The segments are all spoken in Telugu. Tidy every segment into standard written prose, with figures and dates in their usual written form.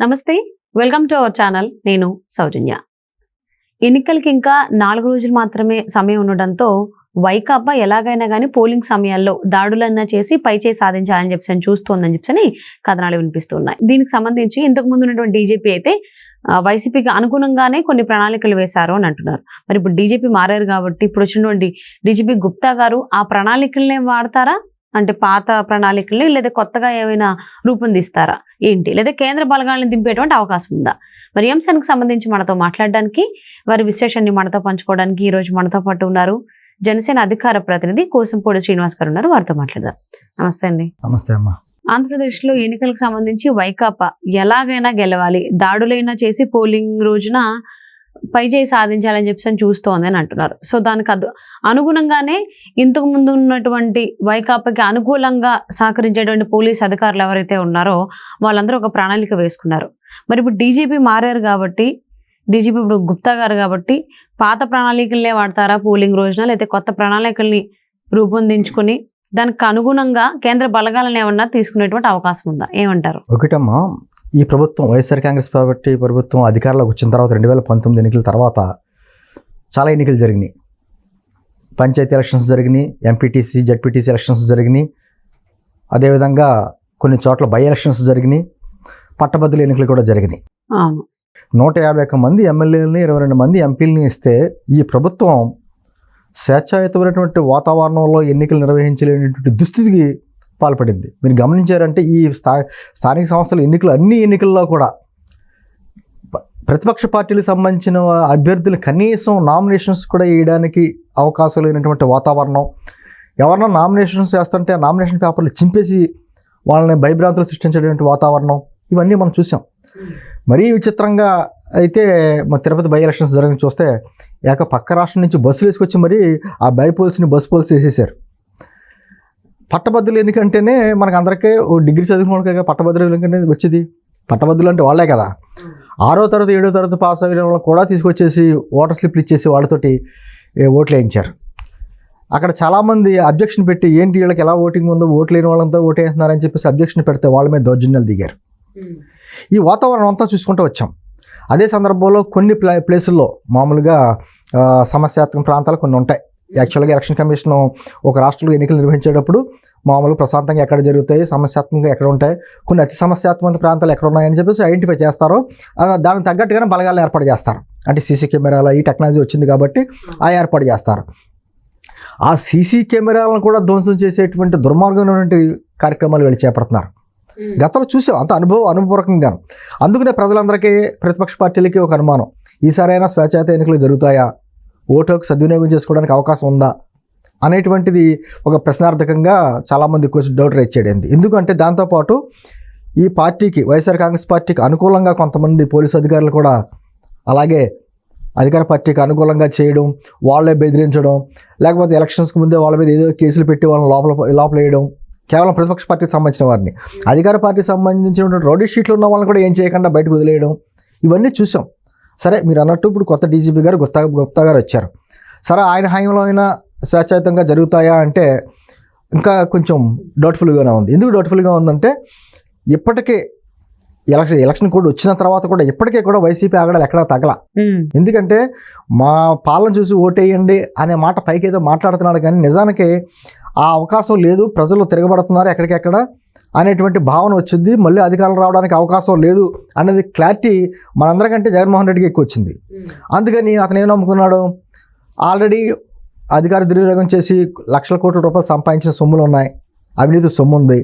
నమస్తే, వెల్కమ్ టు అవర్ ఛానల్. నేను సౌజన్య. ఎన్నికలకి ఇంకా 4 రోజులు మాత్రమే సమయం ఉండడంతో వైకాపా ఎలాగైనా కానీ పోలింగ్ సమయాల్లో దాడులన్నా చేసి పైచేయి సాధించాలని చెప్పి చూస్తోందని చెప్పని కథనాలు వినిపిస్తున్నాయి. దీనికి సంబంధించి ఇంతకు ముందు ఉన్నటువంటి డీజీపీ అయితే వైసీపీకి అనుగుణంగానే కొన్ని ప్రణాళికలు వేశారు అని అంటున్నారు. మరి ఇప్పుడు డీజీపీ మారారు కాబట్టి ఇప్పుడు వచ్చినటువంటి డీజీపీ గుప్తా గారు ఆ ప్రణాళికలనే వాడతారా, అంటే పాత ప్రణాళికల్ని, లేదా కొత్తగా ఏమైనా రూపొందిస్తారా ఏంటి, లేదా కేంద్ర బలగాలను దింపేటువంటి అవకాశం ఉందా? మరి అంశానికి సంబంధించి మనతో మాట్లాడడానికి, వారి విశ్లేషణని మనతో పంచుకోవడానికి ఈ రోజు మనతో పాటు ఉన్నారు జనసేన అధికార ప్రతినిధి కోసంపూడి శ్రీనివాస్ గారు ఉన్నారు. వారితో మాట్లాడదాం. నమస్తే అండి. నమస్తే అమ్మా. ఆంధ్రప్రదేశ్లో ఎన్నికలకు సంబంధించి వైకాపా ఎలాగైనా గెలవాలి, దాడులైనా చేసి పోలింగ్ రోజున పైచేయి సాధించాలని చెప్పి చూస్తోంది అని అంటున్నారు. సో దానికి అనుగుణంగానే ఇంతకు ముందు ఉన్నటువంటి వైకాపాకి అనుకూలంగా సహకరించేటువంటి పోలీస్ అధికారులు ఎవరైతే ఉన్నారో వాళ్ళందరూ ఒక ప్రణాళిక వేసుకున్నారు. మరి ఇప్పుడు డీజీపీ మారారు కాబట్టి, డీజీపీ ఇప్పుడు గుప్తా గారు కాబట్టి పాత ప్రణాళికలనే వాడతారా పోలింగ్ రోజున, లేకపోతే కొత్త ప్రణాళికల్ని రూపొందించుకుని దానికి అనుగుణంగా కేంద్ర బలగాలను ఏమన్నా తీసుకునేటువంటి అవకాశం ఉందా? ఏమంటారు? ఒకటమ్మా, ఈ ప్రభుత్వం వైఎస్ఆర్ కాంగ్రెస్ పార్టీ ప్రభుత్వం అధికారంలోకి వచ్చిన తర్వాత 2019 ఎన్నికల తర్వాత చాలా ఎన్నికలు జరిగినాయి. పంచాయతీ ఎలక్షన్స్ జరిగినాయి, ఎంపీటీసీ జడ్పీటీసీ ఎలక్షన్స్ జరిగినాయి, అదేవిధంగా కొన్ని చోట్ల బై ఎలక్షన్స్ జరిగినాయి, పట్టభద్రుల ఎన్నికలు కూడా జరిగినాయి. 151 మంది ఎమ్మెల్యేలని 22 మంది ఎంపీలని ఇస్తే ఈ ప్రభుత్వం స్వేచ్ఛాయుతమైనటువంటి వాతావరణంలో ఎన్నికలు నిర్వహించలేనటువంటి దుస్థితికి పాల్పడింది. మీరు గమనించారంటే ఈ స్థానిక సంస్థల ఎన్నికలు, అన్ని ఎన్నికల్లో కూడా ప్రతిపక్ష పార్టీలకు సంబంధించిన అభ్యర్థులు కనీసం నామినేషన్స్ కూడా వేయడానికి అవకాశం లేనటువంటి వాతావరణం, ఎవరన్నా నామినేషన్స్ వేస్తుంటే నామినేషన్ పేపర్లు చింపేసి వాళ్ళని భయభ్రాంతులు సృష్టించేటువంటి వాతావరణం, ఇవన్నీ మనం చూసాం. మరీ విచిత్రంగా అయితే మన తిరుపతి బై ఎలక్షన్స్ జరగని చూస్తే పక్క రాష్ట్రం నుంచి బస్సులు వేసుకొచ్చి మరీ ఆ బై పోల్స్ని బస్సు పోల్స్ వేసేసారు. పట్టభద్రులు ఎన్నికంటేనే మనకు అందరికీ డిగ్రీ చదివిన వాళ్ళకి పట్టభద్రులు ఎన్నికంటే వచ్చేది. పట్టభద్రులు అంటే వాళ్ళే కదా. 6వ తరగతి 7వ తరగతి పాస్ అయిన వాళ్ళని కూడా తీసుకొచ్చేసి ఓటర్ స్లిప్లు ఇచ్చేసి వాళ్ళతోటి ఓట్లు వేయించారు. అక్కడ చాలామంది అబ్జెక్షన్ పెట్టి ఏంటి వీళ్ళకి ఎలా ఓటింగ్ ఉందో, ఓట్లు లేని వాళ్ళంతా ఓటు వేస్తున్నారని చెప్పేసి అబ్జెక్షన్ పెడితే వాళ్ళ మీద దౌర్జన్యాలు దిగారు. ఈ వాతావరణం అంతా చూసుకుంటూ వచ్చాం. అదే సందర్భంలో కొన్ని ప్లేసుల్లో మామూలుగా సమస్యాత్మక ప్రాంతాలు కొన్ని ఉంటాయి. యాక్చువల్గా ఎలక్షన్ కమిషన్ ఒక రాష్ట్రంలో ఎన్నికలు నిర్వహించేటప్పుడు మామూలుగా ప్రశాంతంగా ఎక్కడ జరుగుతాయి, సమస్యాత్మకంగా ఎక్కడ ఉంటాయి, కొన్ని అతి సమస్యాత్మక ప్రాంతాలు ఎక్కడ ఉన్నాయని చెప్పేసి ఐడెంటిఫై చేస్తారో దానికి తగ్గట్టుగానే బలగాలను ఏర్పాటు చేస్తారు. అంటే సీసీ కెమెరాల ఈ టెక్నాలజీ వచ్చింది కాబట్టి ఆ ఏర్పాటు చేస్తారు. ఆ సీసీ కెమెరాలను కూడా ధ్వంసం చేసేటువంటి దుర్మార్గమైనటువంటి కార్యక్రమాలు వీళ్ళు చేపడుతున్నారు. గతంలో చూసాం అంత అనుభవపూర్వకంగా. అందుకనే ప్రజలందరికీ, ప్రతిపక్ష పార్టీలకి ఒక అనుమానం, ఈసారైనా స్వేచ్ఛాయుత ఎన్నికలు జరుగుతాయా, ఓటుకు సద్వినియోగం చేసుకోవడానికి అవకాశం ఉందా అనేటువంటిది ఒక ప్రశ్నార్థకంగా చాలామంది కొంచెం డౌట్ రైజ్ చేయడింది. ఎందుకంటే దాంతోపాటు ఈ పార్టీకి, వైఎస్ఆర్ కాంగ్రెస్ పార్టీకి అనుకూలంగా కొంతమంది పోలీసు అధికారులు కూడా అలాగే అధికార పార్టీకి అనుకూలంగా చేయడం, వాళ్ళే బెదిరించడం, లేకపోతే ఎలక్షన్స్కి ముందే వాళ్ళ మీద ఏదో కేసులు పెట్టి వాళ్ళని లోపల వేయడం, కేవలం ప్రతిపక్ష పార్టీకి సంబంధించిన వారిని. అధికార పార్టీకి సంబంధించినటువంటి రౌడీ షీట్లు ఉన్న వాళ్ళని కూడా ఏం చేయకుండా బయటకు వదిలేయడం, ఇవన్నీ చూసాం. సరే, మీరు అన్నట్టు ఇప్పుడు కొత్త డీజీపీ గారు గుప్తా గారు వచ్చారు. సరే, ఆయన హయాంలో అయినా స్వేచ్ఛాయుతంగా జరుగుతాయా అంటే ఇంకా కొంచెం డౌట్ఫుల్గానే ఉంది. ఎందుకు డౌట్ఫుల్గా ఉందంటే ఇప్పటికే ఎలక్షన్ కోడ్ వచ్చిన తర్వాత కూడా ఇప్పటికే కూడా వైసీపీ ఆగడాలు ఎక్కడా తగల. ఎందుకంటే మా పాలన చూసి ఓటేయండి అనే మాట పైకి ఏదో మాట్లాడుతున్నాడు, కానీ నిజానికి ఆ అవకాశం లేదు. ప్రజలు తిరగబడుతున్నారు ఎక్కడికెక్కడ అనేటువంటి భావన వచ్చింది. మళ్ళీ అధికారులు రావడానికి అవకాశం లేదు అనేది క్లారిటీ మనందరికంటే జగన్మోహన్ రెడ్డికి ఎక్కువ వచ్చింది. అందుకని అతను ఏం నమ్ముకున్నాడు, ఆల్రెడీ అధికార దుర్వినియోగం చేసి లక్షల కోట్ల రూపాయలు సంపాదించిన సొమ్ములు ఉన్నాయి, అవినీతి సొమ్ము ఉంది.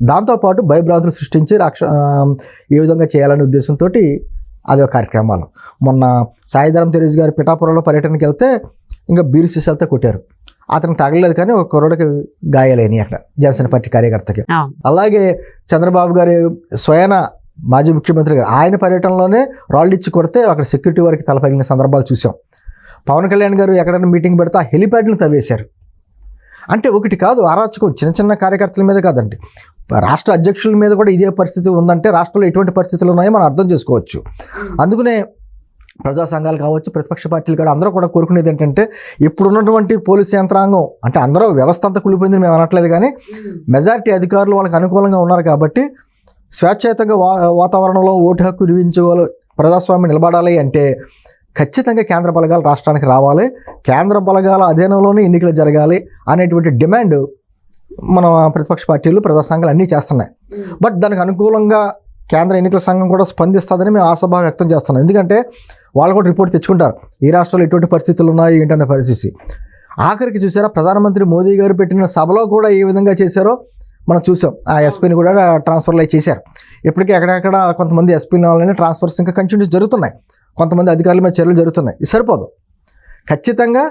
దాంతోపాటు భయభ్రాంతులు సృష్టించి ఏ విధంగా చేయాలనే ఉద్దేశంతో అదే కార్యక్రమాలు. మొన్న సాయిధరం తేజ గారు పిఠాపురంలో పర్యటనకి వెళ్తే ఇంకా బీరు సీసాలతో కొట్టారు. అతనికి తగలేదు, కానీ ఒక కుర్రోడికి గాయాలైనాయి అక్కడ జనసేన పార్టీ కార్యకర్తకి. అలాగే చంద్రబాబు గారి స్వయాన మాజీ ముఖ్యమంత్రి గారు ఆయన పర్యటనలోనే రాళ్ళు ఇచ్చి కొడితే అక్కడ సెక్యూరిటీ వారికి తలపగిలిన సందర్భాలు చూసాం. పవన్ కళ్యాణ్ గారు ఎక్కడైనా మీటింగ్ పెడితే ఆ హెలిప్యాడ్ని తవ్వేశారు. అంటే ఒకటి కాదు, అరాచకం చిన్న చిన్న కార్యకర్తల మీద కాదండి, రాష్ట్ర అధ్యక్షుల మీద కూడా ఇదే పరిస్థితి ఉందంటే రాష్ట్రంలో ఎటువంటి పరిస్థితులు ఉన్నాయో మనం అర్థం చేసుకోవచ్చు. అందుకనే ప్రజా సంఘాలు కావచ్చు, ప్రతిపక్ష పార్టీలు కూడా అందరూ కూడా కోరుకునేది ఏంటంటే ఇప్పుడున్నటువంటి పోలీసు యంత్రాంగం, అంటే అందరూ వ్యవస్థ అంతా కూలిపోయిందని మేము అనట్లేదు, కానీ మెజారిటీ అధికారులు వాళ్ళకి అనుకూలంగా ఉన్నారు కాబట్టి స్వేచ్ఛాయుతంగా వాతావరణంలో ఓటు హక్కు వినియోగించుకోవాలి, ప్రజాస్వామ్యం నిలబడాలి అంటే ఖచ్చితంగా కేంద్ర బలగాలు రాష్ట్రానికి రావాలి, కేంద్ర బలగాల అధీనంలోనే ఎన్నికలు జరగాలి అనేటువంటి డిమాండ్ మన ప్రతిపక్ష పార్టీలు, ప్రజా సంఘాలు అన్నీ చేస్తున్నాయి. బట్ దానికి అనుకూలంగా కేంద్ర ఎన్నికల సంఘం కూడా స్పందిస్తుందని మేము ఆశాభావం వ్యక్తం చేస్తున్నాం. ఎందుకంటే వాళ్ళు కూడా రిపోర్ట్ తెచ్చుకుంటారు, ఈ రాష్ట్రంలో ఎటువంటి పరిస్థితులు ఉన్నాయి ఏంటనే పరిస్థితి. ఆఖరికి చూసారా, ప్రధానమంత్రి మోదీ గారు పెట్టిన సభలో కూడా ఏ విధంగా చేశారో మనం చూసాం. ఆ ఎస్పీని కూడా ట్రాన్స్ఫర్లు అయి చేశారు. ఇప్పటికీ ఎక్కడెక్కడ కొంతమంది ఎస్పీని వాళ్ళని ట్రాన్స్ఫర్స్ ఇంకా కంటిన్యూస్ జరుగుతున్నాయి, కొంతమంది అధికారుల మీద చర్యలు జరుగుతున్నాయి. ఇది సరిపోదు. ఖచ్చితంగా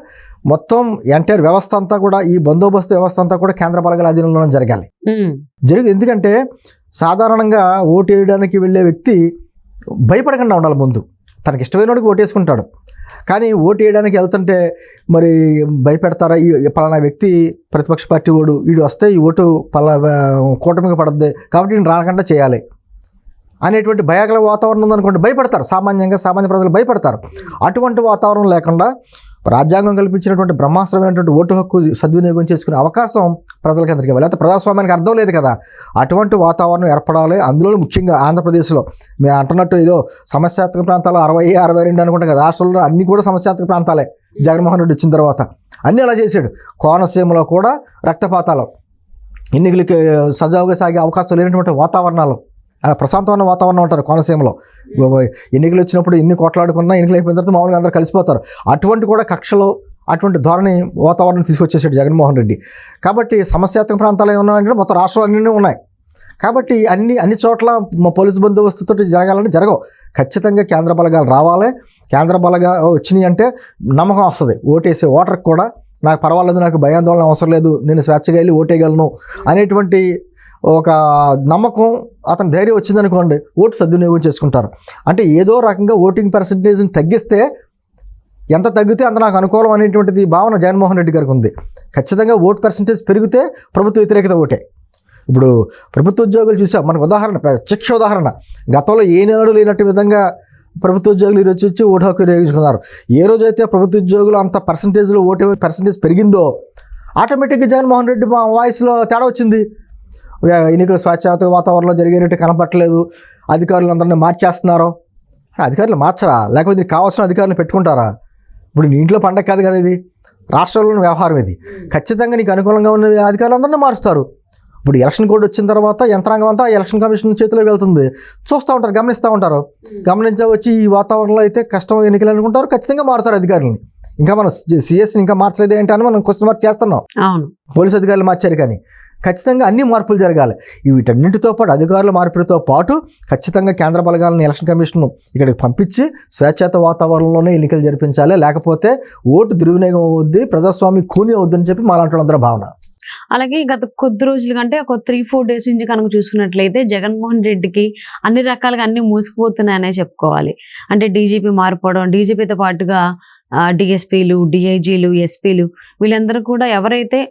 మొత్తం ఎంటైర్ వ్యవస్థ అంతా కూడా, ఈ బందోబస్తు వ్యవస్థ అంతా కూడా కేంద్ర బలగాల అధీనంలోనే జరగాలి. ఎందుకంటే సాధారణంగా ఓటు వేయడానికి వెళ్ళే వ్యక్తి భయపడకుండా ఉండాలి. ముందు తనకి ఇష్టమైన వాడికి ఓటు వేసుకుంటాడు, కానీ ఓటు వేయడానికి వెళ్తుంటే మరి భయపెడతారా, ఈ పలానా వ్యక్తి ప్రతిపక్ష పార్టీ ఓడు, వీడు వస్తే ఈ ఓటు కూటమికి పడద్ది కాబట్టి నేను రాకుండా చేయాలి అనేటువంటి భయాగల వాతావరణం ఉందనుకోండి, భయపడతారు. సామాన్య ప్రజలు భయపడతారు. అటువంటి వాతావరణం లేకుండా రాజ్యాంగం కల్పించినటువంటి బ్రహ్మాస్త్రమైనటువంటి ఓటు హక్కు సద్వినియోగం చేసుకునే అవకాశం ప్రజలకి అందరికీ ఇవ్వాలి. లేకపోతే ప్రజాస్వామ్యానికి అర్థం లేదు కదా. అటువంటి వాతావరణం ఏర్పడాలి. అందులో ముఖ్యంగా ఆంధ్రప్రదేశ్లో మీరు అంటున్నట్టు ఏదో సమస్యాత్మక ప్రాంతాలు 60, 62 అనుకుంటాం కదా, రాష్ట్రంలో అన్నీ కూడా సమస్యాత్మక ప్రాంతాలే. జగన్మోహన్ రెడ్డి వచ్చిన తర్వాత అన్నీ అలా చేశాడు. కోనసీమలో కూడా రక్తపాతాలు, ఎన్నికలకి సజావుగా సాగే అవకాశం లేనటువంటి వాతావరణాలు, ప్రశాంతమైన వాతావరణం ఉంటారు కోనసీమలో. ఎన్నికలు వచ్చినప్పుడు ఎన్ని కొట్లాడుకున్నా ఎన్నికలు అయిపోయిన తర్వాత మామూలుగా అందరూ కలిసిపోతారు. అటువంటి కూడా కక్షలో అటువంటి ధోరణి వాతావరణం తీసుకొచ్చేసాడు జగన్మోహన్ రెడ్డి. కాబట్టి సమస్యాత్మక ప్రాంతాలు ఏమన్నా అంటే మొత్తం రాష్ట్రాలు అన్నీ ఉన్నాయి. కాబట్టి అన్ని చోట్ల పోలీసు బందోబస్తుతో జరగాలంటే జరగవు. ఖచ్చితంగా కేంద్ర బలగాలు రావాలి. కేంద్ర బలగాలు వచ్చినాయి అంటే నమ్మకం వస్తుంది. ఓటేసే ఓటర్కి కూడా నాకు పర్వాలేదు, నాకు భయాందోళన అవసరం లేదు, నేను స్వేచ్ఛగా వెళ్ళి ఓటేయగలను అనేటువంటి ఒక నమ్మకం, అతని ధైర్యం వచ్చిందనుకోండి, ఓటు సద్వినియోగం చేసుకుంటారు. అంటే ఏదో రకంగా ఓటింగ్ పర్సంటేజ్ని తగ్గిస్తే ఎంత తగ్గితే అంత నాకు అనుకూలం అనేటువంటిది భావన జగన్మోహన్ రెడ్డి గారికి ఉంది. ఖచ్చితంగా ఓటు పర్సంటేజ్ పెరిగితే ప్రభుత్వ వ్యతిరేకత ఓటే. ఇప్పుడు ప్రభుత్వ ఉద్యోగులు చూసాం, మనకు ఉదాహరణ, ప్రత్యక్ష ఉదాహరణ, గతంలో ఏనాడు లేనట్టు విధంగా ప్రభుత్వ ఉద్యోగులు ఈరోజు వచ్చి ఓటు హక్కు వినియోగించుకున్నారు. ఏ రోజైతే ప్రభుత్వ ఉద్యోగులు అంత పర్సంటేజ్లో ఓటు పర్సంటేజ్ పెరిగిందో ఆటోమేటిక్గా జగన్మోహన్ రెడ్డి వాయిస్లో తేడా వచ్చింది. ఎన్నికల స్వేచ్ఛాయుత వాతావరణంలో జరిగేటట్టు కనపట్టలేదు, అధికారులందరినీ మార్చేస్తున్నారు. అధికారులు మార్చరా, లేకపోతే దీనికి కావాల్సిన అధికారులను పెట్టుకుంటారా? ఇప్పుడు నీ ఇంట్లో పండగ కాదు కదా, ఇది రాష్ట్రంలోని వ్యవహారం. ఇది ఖచ్చితంగా నీకు అనుకూలంగా ఉన్న అధికారులందరినీ మారుస్తారు. ఇప్పుడు ఎలక్షన్ కోడ్ వచ్చిన తర్వాత యంత్రాంగం అంతా ఎలక్షన్ కమిషన్ చేతిలో వెళ్తుంది. చూస్తూ ఉంటారు, గమనిస్తూ ఉంటారు. గమనించవచ్చి ఈ వాతావరణంలో అయితే కష్టం ఎన్నికలు అనుకుంటారు, ఖచ్చితంగా మారుతారు అధికారులని. ఇంకా మనం సిఎస్ని ఇంకా మార్చలేదు ఏంటి అని మనం క్వశ్చన్ మార్క్ చేస్తున్నాం. పోలీసు అధికారులు మార్చారు, కానీ ఖచ్చితంగా అన్ని మార్పులు జరగాలి. వీటన్నింటితో పాటు అధికారుల మార్పులతో పాటు ఖచ్చితంగా కేంద్ర బలగాలను ఎలక్షన్ కమిషన్ ఇక్కడికి పంపించి స్వేచ్ఛాత వాతావరణంలోనే ఎన్నికలు జరిపించాలి. లేకపోతే ఓటు దుర్వినియోగం అవుద్ది, ప్రజాస్వామ్యం కూని అవుద్దని చెప్పి మాలాంటి అందరూ భావన. అలాగే గత కొద్ది రోజుల కంటే ఒక 3-4 days నుంచి కనుక చూసుకున్నట్లయితే జగన్మోహన్ రెడ్డికి అన్ని రకాలుగా అన్ని మూసుకుపోతున్నాయనే చెప్పుకోవాలి. అంటే డీజీపీ మారిపోవడం, డీజీపీతో పాటుగా డిఎస్పీలు, డిఐజీలు, ఎస్పీలు వీళ్ళందరూ కూడా ఎవరైతే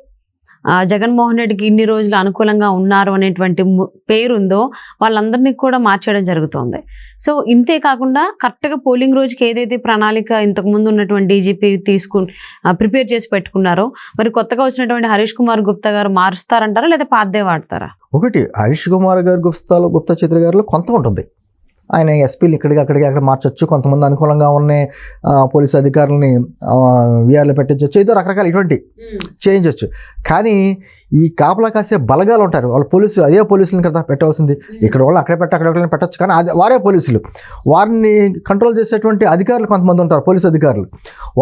జగన్మోహన్ రెడ్డికి ఇన్ని రోజులు అనుకూలంగా ఉన్నారు అనేటువంటి పేరుందో వాళ్ళందరినీ కూడా మార్చేయడం జరుగుతోంది. సో ఇంతే కాకుండా కరెక్ట్గా పోలింగ్ రోజుకి ఏదైతే ప్రణాళిక ఇంతకుముందు ఉన్నటువంటి డీజీపీ ప్రిపేర్ చేసి పెట్టుకున్నారో, మరి కొత్తగా వచ్చినటువంటి హరీష్ కుమార్ గుప్తా గారు మారుస్తారంటారా లేదా పాతదే వాడతారా? ఒకటి, హరీష్ కుమార్ గారు గుప్తా చిత్ర గారిలో కొంత ఉంటుంది. ఆయన ఎస్పీలు ఇక్కడికి అక్కడ మార్చొచ్చు, కొంతమంది అనుకూలంగా ఉన్న పోలీసు అధికారులని వీఆర్లో పెట్టచ్చు, ఏదో రకరకాల ఇటువంటి చేయించవచ్చు. కానీ ఈ కాపలా కాసే బలగాలు ఉంటారు, వాళ్ళు పోలీసులు, అదే పోలీసులను కదా పెట్టవలసింది. ఇక్కడ వాళ్ళు అక్కడ పెట్టచ్చు, కానీ వారే పోలీసులు. వారిని కంట్రోల్ చేసేటువంటి అధికారులు కొంతమంది ఉంటారు, పోలీసు అధికారులు.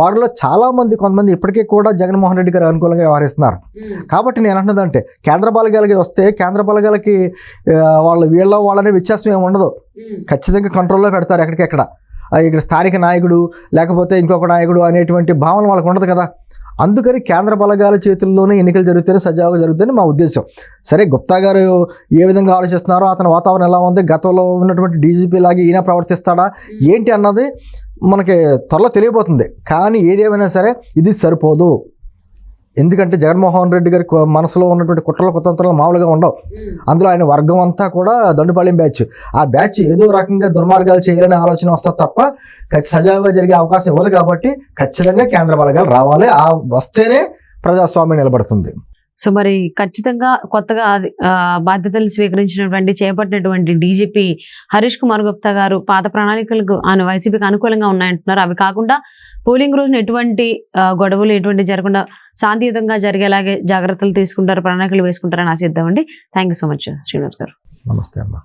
వారిలో చాలామంది కొంతమంది ఇప్పటికీ కూడా జగన్మోహన్ రెడ్డి గారు అనుకూలంగా వ్యవహరిస్తున్నారు. కాబట్టి నేను అంటున్నదంటే కేంద్ర బలగాలకి వస్తే కేంద్ర బలగాలకి వాళ్ళనే వ్యత్యాసం ఏమి ఉండదు. ఖచ్చితంగా కంట్రోల్లో పెడతారు ఎక్కడికెక్కడ. ఇక్కడ స్థానిక నాయకుడు లేకపోతే ఇంకొక నాయకుడు అనేటువంటి భావన వాళ్ళకు ఉండదు కదా. అందుకని కేంద్ర బలగాల చేతుల్లోనే ఎన్నికలు జరుగుతాయి, సజావుగా జరుగుతాయని మా ఉద్దేశం. సరే, గుప్తా గారు ఏ విధంగా ఆలోచిస్తున్నారో, అతని వాతావరణం ఎలా ఉంది, గతంలో ఉన్నటువంటి డీజీపీ లాగా ఈయన ప్రవర్తిస్తాడా ఏంటి అన్నది మనకి త్వరలో తెలియబోతుంది. కానీ ఏదేమైనా సరే ఇది సరిపోదు. ఎందుకంటే జగన్మోహన్ రెడ్డి గారి మనసులో ఉన్నటువంటి కుట్రల కుతంత్రాలు మామూలుగా ఉండవు. అందులో ఆయన వర్గం అంతా కూడా దండుపాలెం బ్యాచ్. ఆ బ్యాచ్ ఏదో రకంగా దుర్మార్గాలు చేయాలనే ఆలోచన వస్తుంది తప్ప సజావుగా జరిగే అవకాశం ఇవ్వదు. కాబట్టి ఖచ్చితంగా కేంద్ర బలగాలు రావాలి. ఆ వస్తేనే ప్రజాస్వామ్యం నిలబడుతుంది. సో మరి ఖచ్చితంగా కొత్తగా బాధ్యతలు స్వీకరించినటువంటి చేపట్టినటువంటి డీజీపీ హరీష్ కుమార్ గుప్తా గారు పాత ప్రణాళికలకు వైసీపీకి అనుకూలంగా ఉన్నాయంటున్నారు. అవి కాకుండా పోలింగ్ రోజున ఎటువంటి గొడవలు ఎటువంటి జరగకుండా శాంతియుతంగా జరిగేలాగే జాగ్రత్తలు తీసుకుంటారు, ప్రణాళికలు వేసుకుంటారని ఆశిద్దామండి. Thank you so much Srinivas గారు. నమస్తే అమ్మా.